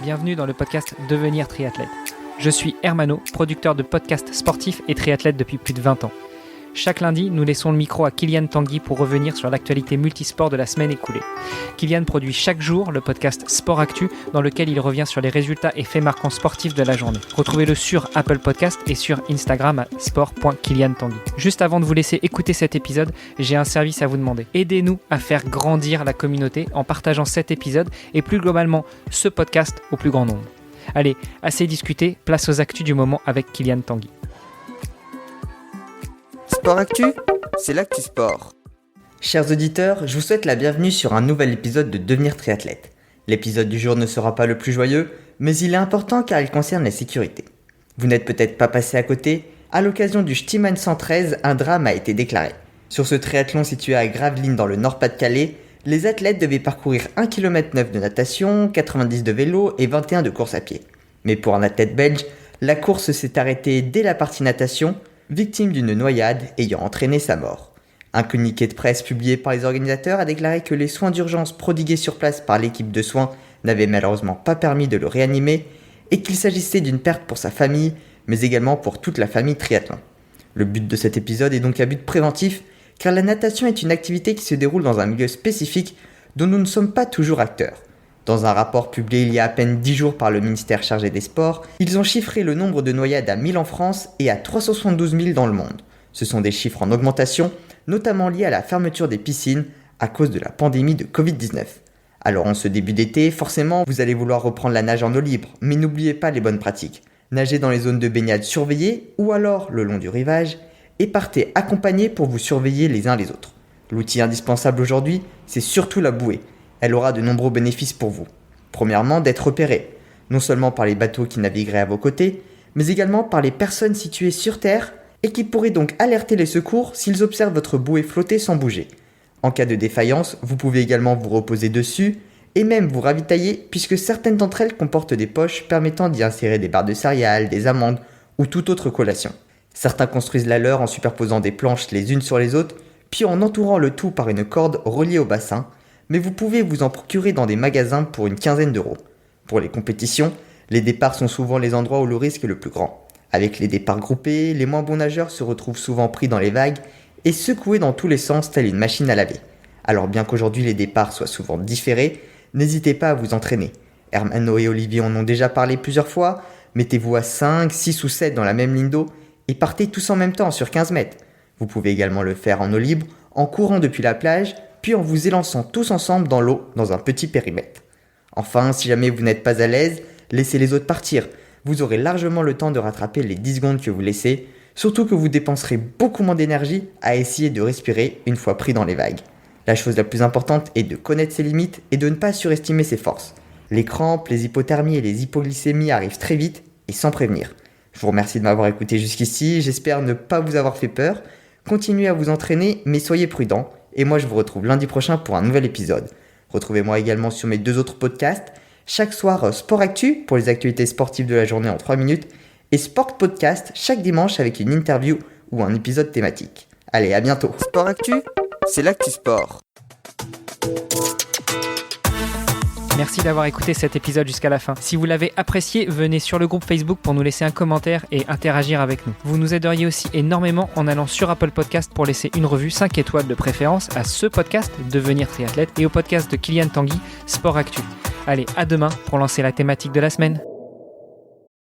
bienvenue dans le podcast Devenir triathlète. Je suis Hermano, producteur de podcasts sportifs et triathlète depuis plus de 20 ans. Chaque lundi, nous laissons le micro à Kylian Tanguy pour revenir sur l'actualité multisport de la semaine écoulée. Kylian produit chaque jour le podcast Sport Actu, dans lequel il revient sur les résultats et faits marquants sportifs de la journée. Retrouvez-le sur Apple Podcast et sur Instagram à sport.kyliantanguy. Juste avant de vous laisser écouter cet épisode, j'ai un service à vous demander. Aidez-nous à faire grandir la communauté en partageant cet épisode et plus globalement ce podcast au plus grand nombre. Allez, assez discuté, place aux actus du moment avec Kylian Tanguy. Sport Actu, c'est l'actu sport. Chers auditeurs, je vous souhaite la bienvenue sur un nouvel épisode de Devenir triathlète. L'épisode du jour ne sera pas le plus joyeux, mais il est important car il concerne la sécurité. Vous n'êtes peut-être pas passé à côté, à l'occasion du Steeman 113, un drame a été déclaré. Sur ce triathlon situé à Gravelines dans le Nord-Pas-de-Calais, les athlètes devaient parcourir 1,9 km de natation, 90 de vélo et 21 de course à pied. Mais pour un athlète belge, la course s'est arrêtée dès la partie natation, victime d'une noyade ayant entraîné sa mort. Un communiqué de presse publié par les organisateurs a déclaré que les soins d'urgence prodigués sur place par l'équipe de soins n'avaient malheureusement pas permis de le réanimer et qu'il s'agissait d'une perte pour sa famille, mais également pour toute la famille triathlon. Le but de cet épisode est donc à but préventif, car la natation est une activité qui se déroule dans un milieu spécifique dont nous ne sommes pas toujours acteurs. Dans un rapport publié il y a à peine 10 jours par le ministère chargé des Sports, ils ont chiffré le nombre de noyades à 1000 en France et à 372 000 dans le monde. Ce sont des chiffres en augmentation, notamment liés à la fermeture des piscines à cause de la pandémie de Covid-19. Alors en ce début d'été, forcément, vous allez vouloir reprendre la nage en eau libre, mais n'oubliez pas les bonnes pratiques. Nagez dans les zones de baignade surveillées ou alors le long du rivage et partez accompagnés pour vous surveiller les uns les autres. L'outil indispensable aujourd'hui, c'est surtout la bouée. Elle aura de nombreux bénéfices pour vous. Premièrement, d'être repéré, non seulement par les bateaux qui navigueraient à vos côtés, mais également par les personnes situées sur Terre et qui pourraient donc alerter les secours s'ils observent votre bouée flotter sans bouger. En cas de défaillance, vous pouvez également vous reposer dessus et même vous ravitailler puisque certaines d'entre elles comportent des poches permettant d'y insérer des barres de céréales, des amandes ou toute autre collation. Certains construisent la leur en superposant des planches les unes sur les autres, puis en entourant le tout par une corde reliée au bassin, mais vous pouvez vous en procurer dans des magasins pour une quinzaine d'euros. Pour les compétitions, les départs sont souvent les endroits où le risque est le plus grand. Avec les départs groupés, les moins bons nageurs se retrouvent souvent pris dans les vagues et secoués dans tous les sens telle une machine à laver. Alors bien qu'aujourd'hui les départs soient souvent différés, n'hésitez pas à vous entraîner. Hermano et Olivier en ont déjà parlé plusieurs fois, mettez-vous à 5, 6 ou 7 dans la même ligne d'eau et partez tous en même temps sur 15 mètres. Vous pouvez également le faire en eau libre, en courant depuis la plage, puis en vous élançant tous ensemble dans l'eau dans un petit périmètre. Enfin, si jamais vous n'êtes pas à l'aise, laissez les autres partir. Vous aurez largement le temps de rattraper les 10 secondes que vous laissez, surtout que vous dépenserez beaucoup moins d'énergie à essayer de respirer une fois pris dans les vagues. La chose la plus importante est de connaître ses limites et de ne pas surestimer ses forces. Les crampes, les hypothermies et les hypoglycémies arrivent très vite et sans prévenir. Je vous remercie de m'avoir écouté jusqu'ici, j'espère ne pas vous avoir fait peur. Continuez à vous entraîner, mais soyez prudents. Et moi je vous retrouve lundi prochain pour un nouvel épisode. Retrouvez-moi également sur mes 2 autres podcasts. Chaque soir Sport Actu pour les actualités sportives de la journée en 3 minutes. Et Sport Podcast chaque dimanche avec une interview ou un épisode thématique. Allez, à bientôt. Sport Actu, c'est l'actu sport. Merci d'avoir écouté cet épisode jusqu'à la fin. Si vous l'avez apprécié, venez sur le groupe Facebook pour nous laisser un commentaire et interagir avec nous. Vous nous aideriez aussi énormément en allant sur Apple Podcast pour laisser une revue 5 étoiles de préférence à ce podcast Devenir triathlète et au podcast de Kylian Tanguy, Sport Actu. Allez, à demain pour lancer la thématique de la semaine.